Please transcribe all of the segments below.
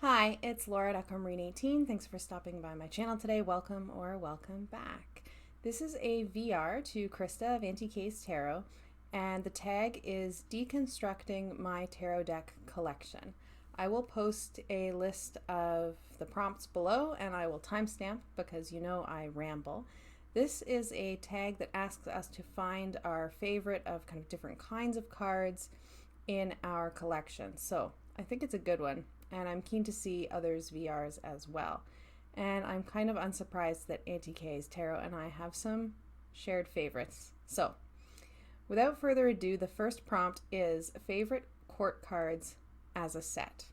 Hi, it's Laura.com18. Thanks for stopping by my channel today. Welcome or welcome back. This is a VR to Krista of Aunty Tarot, and the tag is Deconstructing My Tarot Deck Collection. I will post a list of the prompts below, and I will timestamp because you know I ramble. This is a tag that asks us to find our favorite of kind of different kinds of cards in our collection. So I think it's a good one, and I'm keen to see others' VRs as well. And I'm kind of unsurprised that Aunty Tarot and I have some shared favorites. So without further ado, the first prompt is favorite court cards as a set.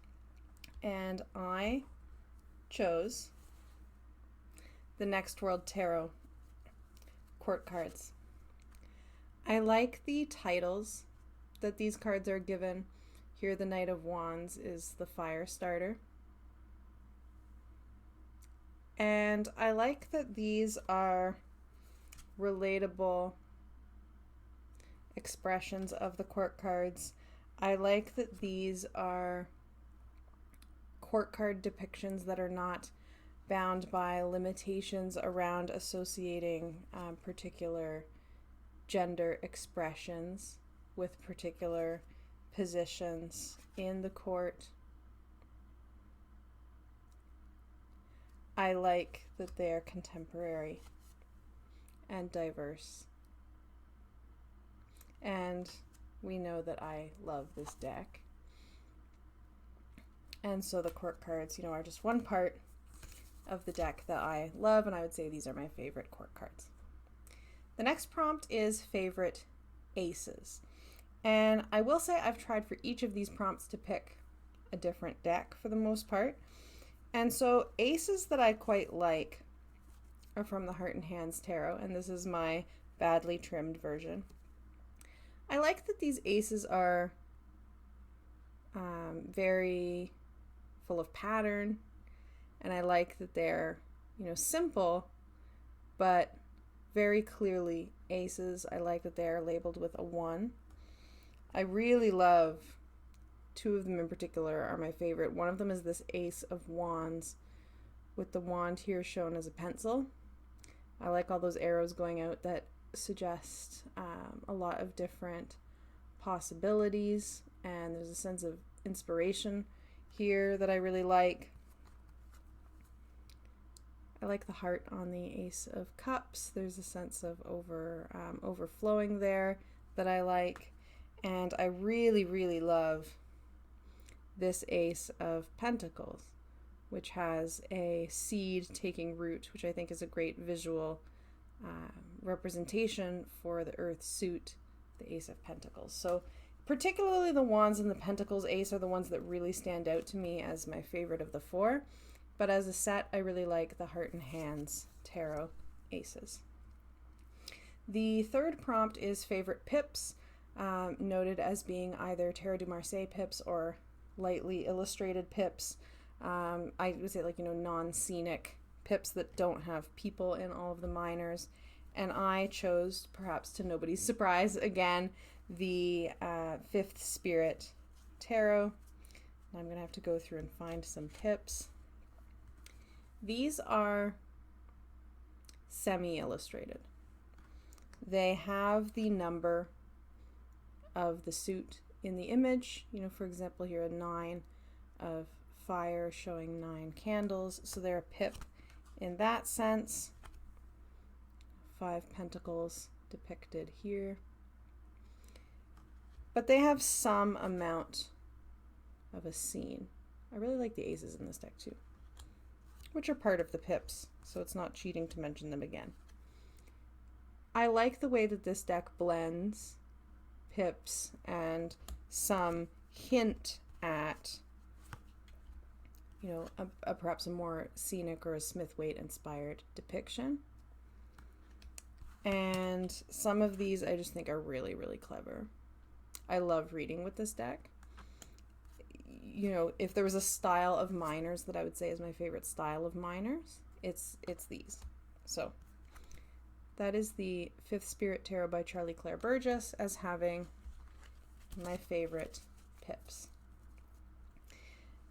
And I chose the Next World Tarot court cards. I like the titles that these cards are given. Here, the Knight of Wands is the fire starter. And I like that these are relatable expressions of the court cards. I like that these are court card depictions that are not bound by limitations around associating particular gender expressions with particular positions in the court. I like that they are contemporary and diverse. And we know that I love this deck. And so the court cards, are just one part of the deck that I love, and I would say these are my favorite court cards. The next prompt is favorite aces. And I will say I've tried for each of these prompts to pick a different deck for the most part. And so aces that I quite like are from the Heart and Hands Tarot, and this is my badly trimmed version. I like that these aces are very full of pattern, and I like that they're, simple, but very clearly aces. I like that they're labeled with a 1. I really love two of them in particular are my favorite. One of them is this Ace of Wands with the wand here shown as a pencil. I like all those arrows going out that suggest a lot of different possibilities, and there's a sense of inspiration here that I really like. I like the heart on the Ace of Cups. There's a sense of overflowing there that I like. And I really, really love this Ace of Pentacles, which has a seed taking root, which I think is a great visual representation for the Earth suit, the Ace of Pentacles. So particularly the Wands and the Pentacles Ace are the ones that really stand out to me as my favorite of the 4. But as a set, I really like the Heart and Hands Tarot Aces. The third prompt is favorite pips. Noted as being either Tarot du Marseille pips or lightly illustrated pips. I would say non-scenic pips that don't have people in all of the minors. And I chose, perhaps to nobody's surprise, again, the Fifth Spirit Tarot. I'm going to have to go through and find some pips. These are semi-illustrated. They have the number of the suit in the image, for example here a 9 of fire showing 9 candles, so they're a pip in that sense. 5 pentacles depicted here, but they have some amount of a scene. I really like the aces in this deck too, which are part of the pips, so it's not cheating to mention them again. I like the way that this deck blends pips and some hint at perhaps a more scenic or a Smith-Waite inspired depiction. And some of these I just think are really, really clever. I love reading with this deck. If there was a style of minors that I would say is my favorite style of minors, it's these. So that is the Fifth Spirit Tarot by Charlie Claire Burgess as having my favorite pips.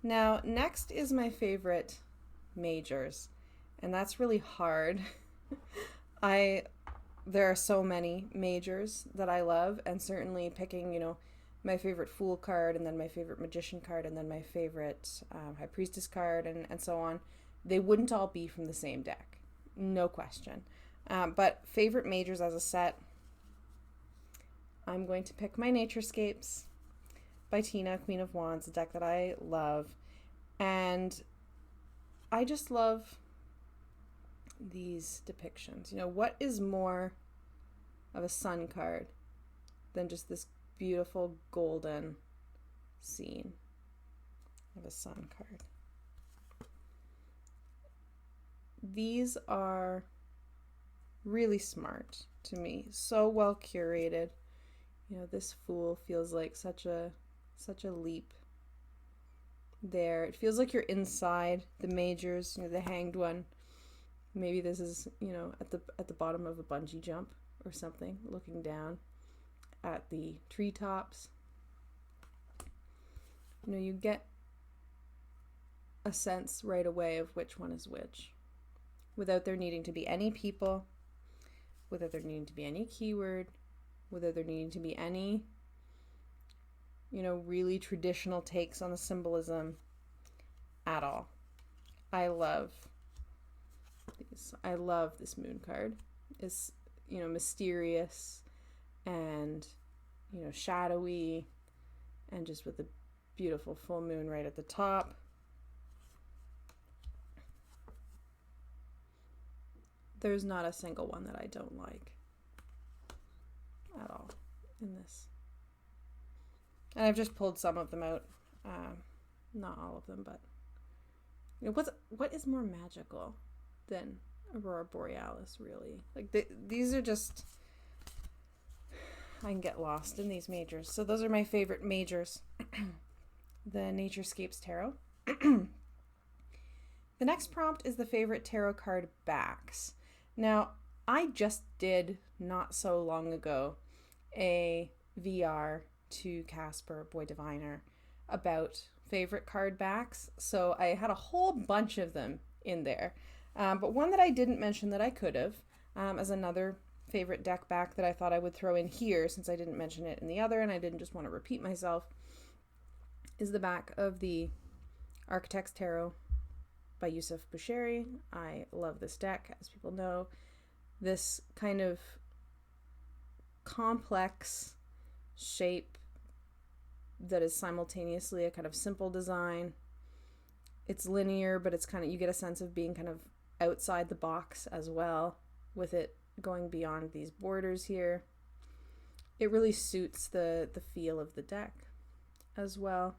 Now, next is my favorite majors, and that's really hard. There are so many majors that I love, and certainly picking, my favorite Fool card, and then my favorite Magician card, and then my favorite High Priestess card, and so on. They wouldn't all be from the same deck, no question. But favorite majors as a set, I'm going to pick my Naturescapes by Tina, Queen of Wands, a deck that I love. And I just love these depictions. What is more of a sun card than just this beautiful golden scene of a sun card? These are really smart to me, so well curated. This Fool feels like such a leap there. It feels like you're inside the majors, the Hanged One. Maybe this is, at the bottom of a bungee jump or something, looking down at the treetops. You get a sense right away of which one is which, without there needing to be any people, without there needing to be any keyword, without there needing to be any, really traditional takes on the symbolism at all. I love these. I love this moon card. It's, mysterious and, shadowy, and just with a beautiful full moon right at the top. There's not a single one that I don't like at all in this. And I've just pulled some of them out. Not all of them, but what is more magical than Aurora Borealis, really? Like these are just, I can get lost in these majors. So those are my favorite majors. The Naturescapes Tarot. The next prompt is the favorite tarot card backs. Now, I just did not so long ago a VR to Casper, Boy Diviner, about favorite card backs. So I had a whole bunch of them in there. But one that I didn't mention that I could have, as another favorite deck back that I thought I would throw in here since I didn't mention it in the other and I didn't just want to repeat myself, is the back of the Architect's Tarot by Yusuf Bushiri. I love this deck, as people know. This kind of complex shape that is simultaneously a kind of simple design. It's linear, but it's kind of, you get a sense of being kind of outside the box as well, with it going beyond these borders here. It really suits the feel of the deck as well.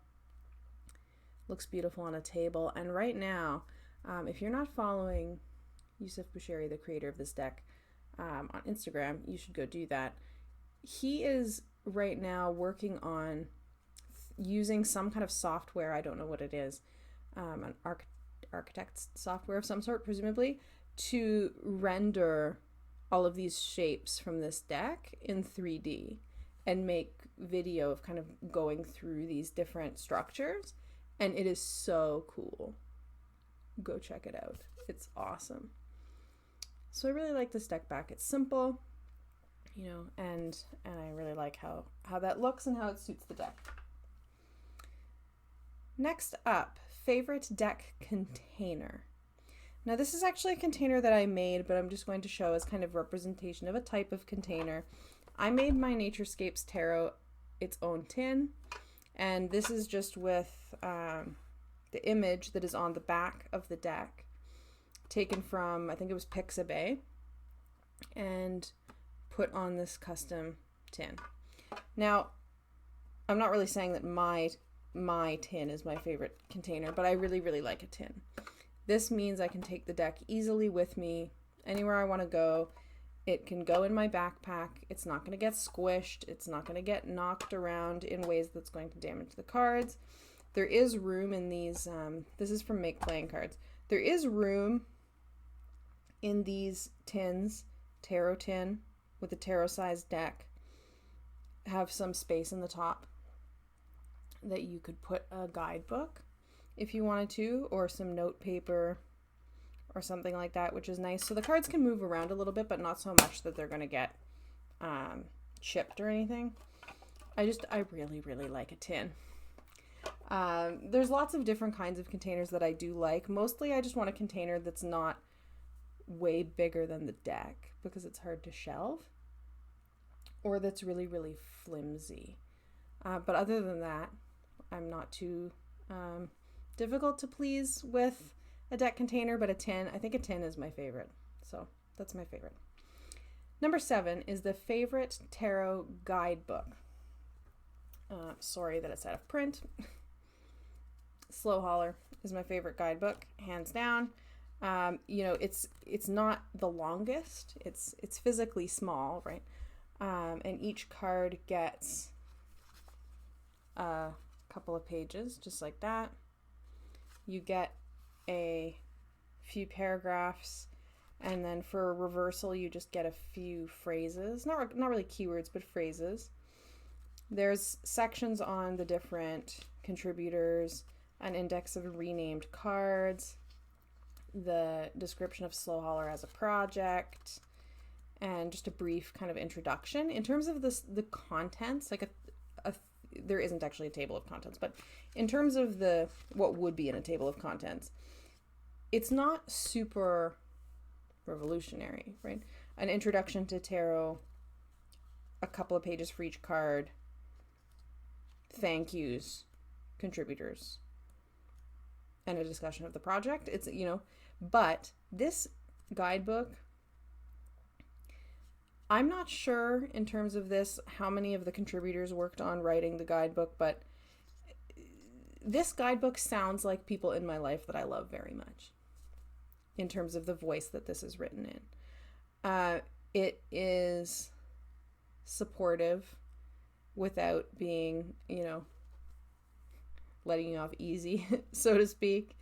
Looks beautiful on a table. And right now, if you're not following Yusuf Bushiri, the creator of this deck, on Instagram, you should go do that. He is right now working on using some kind of software, I don't know what it is, an architect's software of some sort, presumably, to render all of these shapes from this deck in 3D and make video of kind of going through these different structures. And it is so cool. Go check it out. It's awesome. So I really like this deck back. It's simple, and I really like how that looks and how it suits the deck. Next up, favorite deck container. Now this is actually a container that I made, but I'm just going to show as kind of representation of a type of container. I made my Naturescapes Tarot its own tin, and this is just with the image that is on the back of the deck, taken from, I think it was Pixabay, and put on this custom tin. Now, I'm not really saying that my tin is my favorite container, but I really, really like a tin. This means I can take the deck easily with me anywhere I want to go. It can go in my backpack. It's not going to get squished. It's not going to get knocked around in ways that's going to damage the cards. There is room in these, this is from Make Playing Cards. There is room in these tins, tarot tin with a tarot-sized deck, have some space in the top that you could put a guidebook if you wanted to, or some note paper or something like that, which is nice. So the cards can move around a little bit, but not so much that they're going to get chipped or anything. I really, really like a tin. There's lots of different kinds of containers that I do like. Mostly I just want a container that's not way bigger than the deck because it's hard to shelve, or that's really, really flimsy. But other than that, I'm not too difficult to please with a deck container, but I think a tin is my favorite. So that's my favorite. Number 7 is the favorite tarot guidebook. Sorry that it's out of print. Slow Holler is my favorite guidebook, hands down. It's not the longest. It's physically small, right? And each card gets a couple of pages, just like that. You get a few paragraphs, and then for reversal, you just get a few phrases. Not really keywords, but phrases. There's sections on the different contributors, an index of renamed cards, the description of Slow Holler as a project, and just a brief kind of introduction. In terms of the contents, like there isn't actually a table of contents, but in terms of what would be in a table of contents, it's not super revolutionary, right? An introduction to tarot, a couple of pages for each card, thank yous, contributors, and a discussion of the project. It's, but this guidebook, I'm not sure in terms of this how many of the contributors worked on writing the guidebook, but this guidebook sounds like people in my life that I love very much in terms of the voice that this is written in. It is supportive without being, letting you off easy, so to speak,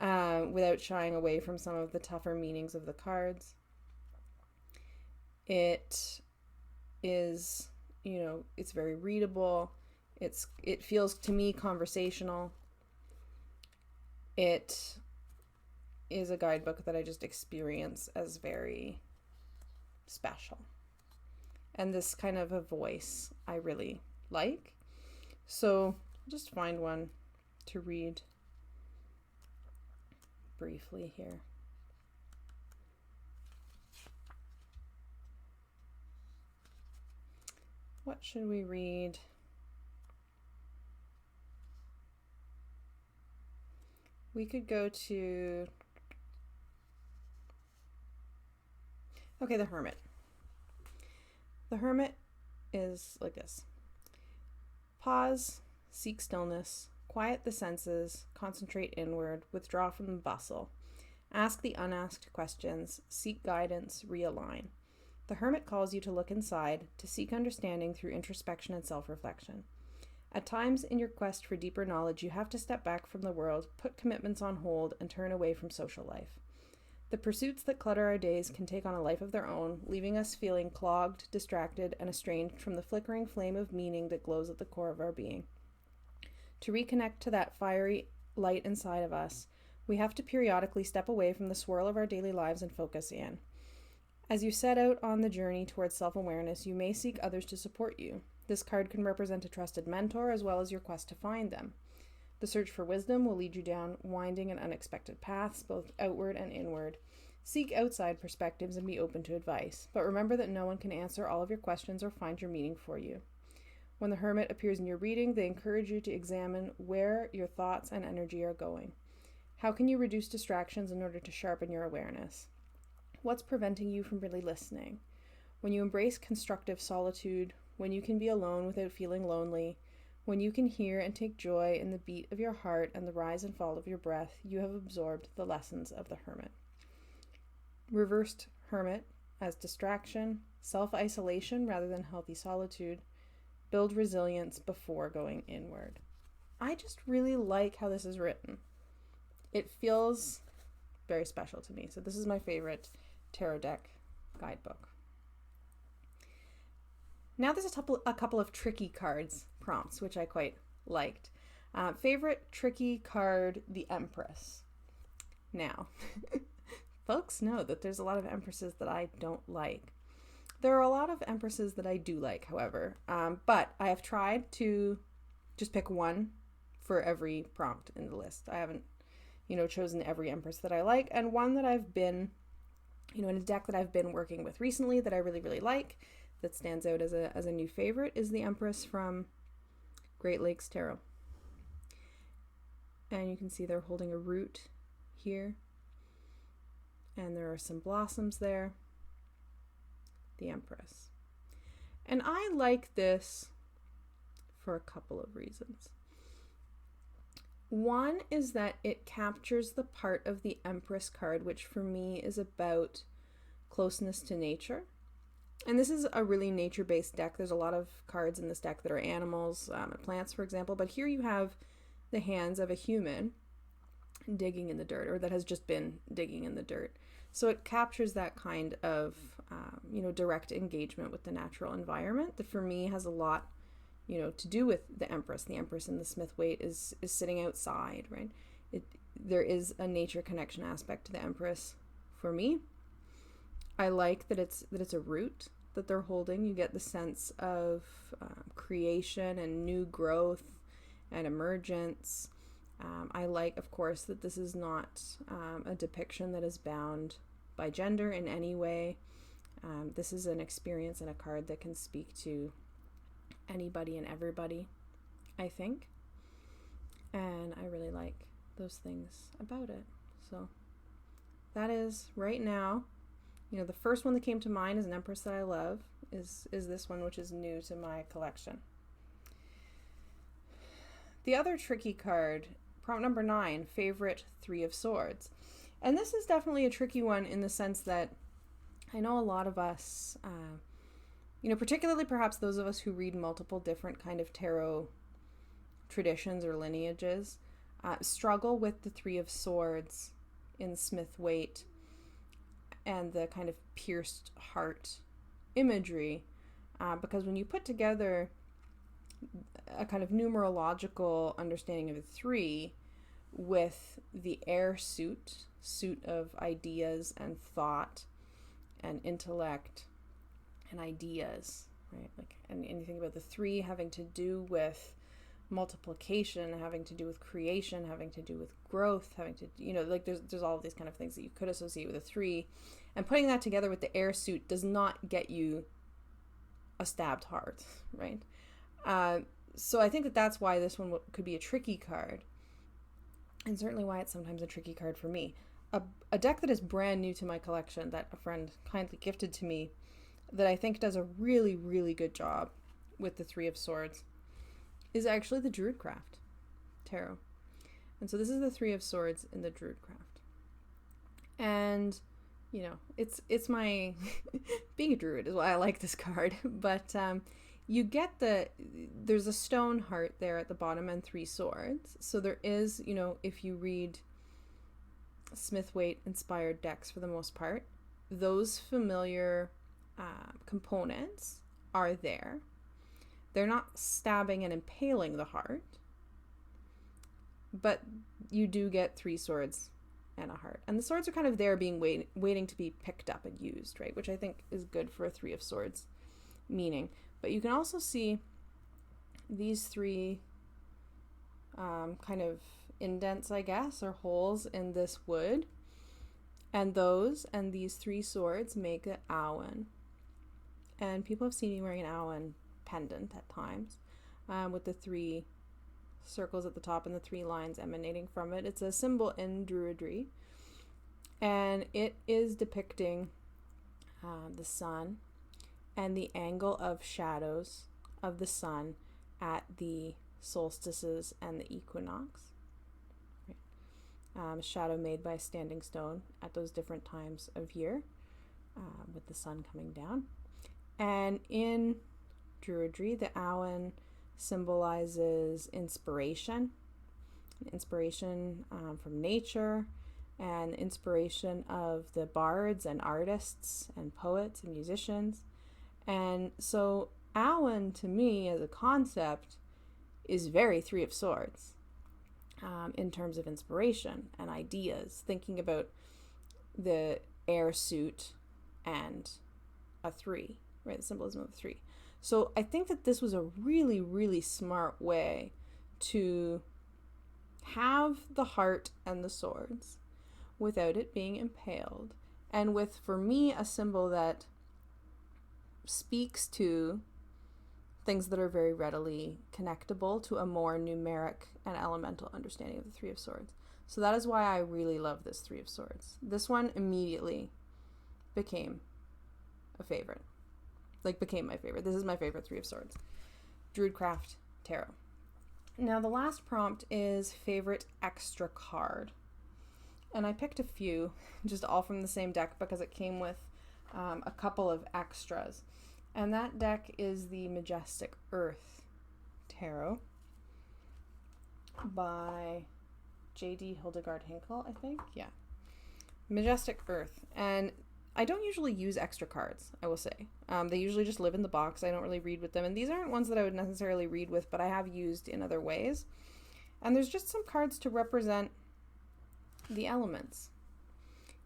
without shying away from some of the tougher meanings of the cards. It is, it's very readable. It feels to me conversational. It is a guidebook that I just experience as very special. And this kind of a voice I really like. So just find one to read briefly here. What should we read? We could go to, The Hermit. The Hermit is like this. Pause, seek stillness, quiet the senses, concentrate inward, withdraw from the bustle. Ask the unasked questions, seek guidance, realign. The Hermit calls you to look inside, to seek understanding through introspection and self-reflection. At times in your quest for deeper knowledge, you have to step back from the world, put commitments on hold, and turn away from social life. The pursuits that clutter our days can take on a life of their own, leaving us feeling clogged, distracted, and estranged from the flickering flame of meaning that glows at the core of our being. To reconnect to that fiery light inside of us, we have to periodically step away from the swirl of our daily lives and focus in. As you set out on the journey towards self-awareness, you may seek others to support you. This card can represent a trusted mentor as well as your quest to find them. The search for wisdom will lead you down winding and unexpected paths, both outward and inward. Seek outside perspectives and be open to advice, but remember that no one can answer all of your questions or find your meaning for you. When the Hermit appears in your reading, they encourage you to examine where your thoughts and energy are going. How can you reduce distractions in order to sharpen your awareness? What's preventing you from really listening? When you embrace constructive solitude, when you can be alone without feeling lonely, when you can hear and take joy in the beat of your heart and the rise and fall of your breath, you have absorbed the lessons of the Hermit. Reversed Hermit as distraction, self-isolation rather than healthy solitude. Build resilience before going inward. I just really like how this is written. It feels very special to me. So this is my favorite tarot deck guidebook. Now there's a couple of tricky cards prompts, which I quite liked. Favorite tricky card, the Empress. Now, folks know that there's a lot of Empresses that I don't like. There are a lot of Empresses that I do like, however, but I have tried to just pick one for every prompt in the list. I haven't, chosen every Empress that I like, and one that I've been, in a deck that I've been working with recently that I really, really like, that stands out as a new favorite, is the Empress from Great Lakes Tarot. And you can see they're holding a root here, and there are some blossoms there. The Empress. And I like this for a couple of reasons. One is that it captures the part of the Empress card, which for me is about closeness to nature. And this is a really nature-based deck. There's a lot of cards in this deck that are animals, plants, for example. But here you have the hands of a human digging in the dirt, or that has just been digging in the dirt. So it captures that kind of, direct engagement with the natural environment that for me has a lot, to do with the Empress. The Empress in the Smith-Waite is sitting outside, right? There is a nature connection aspect to the Empress for me. I like that it's a root that they're holding. You get the sense of creation and new growth and emergence. I like, of course, that this is not a depiction that is bound by gender in any way. This is an experience and a card that can speak to anybody and everybody, I think. And I really like those things about it. So that is, right now, the first one that came to mind as an Empress that I love is this one, which is new to my collection. The other tricky card, prompt number 9, favorite Three of Swords. And this is definitely a tricky one in the sense that I know a lot of us, particularly perhaps those of us who read multiple different kind of tarot traditions or lineages, struggle with the Three of Swords in Smith-Waite and the kind of pierced heart imagery, because when you put together a kind of numerological understanding of the three with the air suit of ideas and thought and intellect and ideas, right? And you think about the three having to do with multiplication, having to do with creation, having to do with growth, having to, there's all of these kind of things that you could associate with a three, and putting that together with the air suit does not get you a stabbed heart, right? So I think that that's why this one could be a tricky card, and certainly why it's sometimes a tricky card for me. A deck that is brand new to my collection that a friend kindly gifted to me that I think does a really, really good job with the Three of Swords is actually the Druidcraft Tarot. And so this is the Three of Swords in the Druidcraft. And, it's my... being a druid is why I like this card. But you get there's a stone heart there at the bottom and 3 swords. So there is, if you read Smith-Waite inspired decks for the most part, those familiar components are there. They're not stabbing and impaling the heart, but you do get 3 swords and a heart. And the swords are kind of there being waiting to be picked up and used, right? Which I think is good for a 3 of swords meaning. But you can also see these 3 kind of indents, I guess, or holes in this wood. And these 3 swords make an Awen. And people have seen me wearing an Awen pendant at times, with the 3 circles at the top and the 3 lines emanating from it. It's a symbol in Druidry, and it is depicting the sun and the angle of shadows of the sun at the solstices and the equinox. A shadow made by a standing stone at those different times of year, with the sun coming down. And in Druidry, the Awen symbolizes inspiration from nature, and inspiration of the bards and artists and poets and musicians. And so Awen, to me, as a concept, is very 3 of swords. in terms of inspiration and ideas, thinking about the air suit and a 3, right? The symbolism of a 3. So I think that this was a really, really smart way to have the heart and the swords without it being impaled. And with, for me, a symbol that speaks to things that are very readily connectable to a more numeric and elemental understanding of the 3 of Swords. So that is why I really love this 3 of Swords. This one immediately became a favorite. Became my favorite. This is my favorite 3 of Swords. Druidcraft Tarot. Now the last prompt is favorite extra card. And I picked a few, just all from the same deck because it came with a couple of extras. And that deck is the Majestic Earth Tarot by J.D. Hildegard Hinkle, I think. Yeah. Majestic Earth. And I don't usually use extra cards, I will say. They usually just live in the box. I don't really read with them. And these aren't ones that I would necessarily read with, but I have used in other ways. And there's just some cards to represent the elements.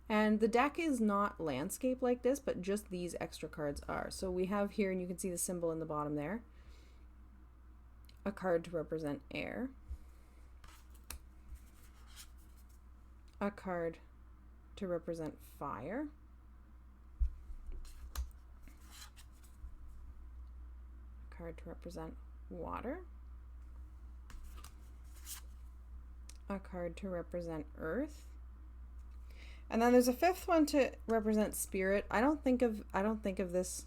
And the deck is not landscape like this, but just these extra cards are. So we have here, and you can see the symbol in the bottom there, a card to represent air, a card to represent fire, a card to represent water, a card to represent earth, and then there's a 5th one to represent spirit. I don't think of this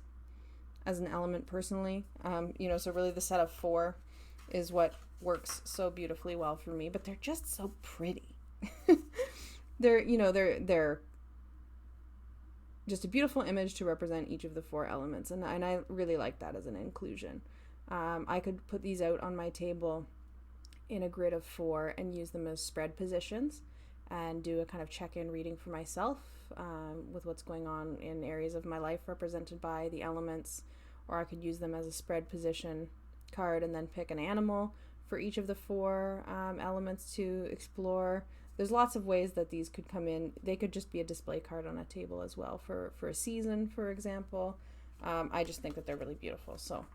as an element personally. So really the set of 4 is what works so beautifully well for me, but they're just so pretty. They're just a beautiful image to represent each of the 4 elements, and I really like that as an inclusion. I could put these out on my table in a grid of 4 and use them as spread positions and do a kind of check-in reading for myself with what's going on in areas of my life represented by the elements, or I could use them as a spread position card and then pick an animal for each of the 4 elements to explore. There's lots of ways that these could come in. They could just be a display card on a table as well for a season, for example. I just think that they're really beautiful. So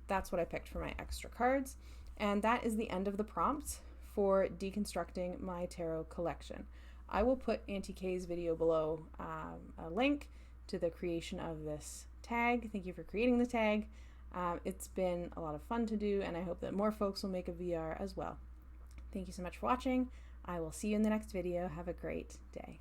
that's what I picked for my extra cards. And that is the end of the prompts for deconstructing my tarot collection. I will put Aunty K's video below, a link to the creation of this tag. Thank you for creating the tag. It's been a lot of fun to do, and I hope that more folks will make a VR as well. Thank you so much for watching. I will see you in the next video. Have a great day.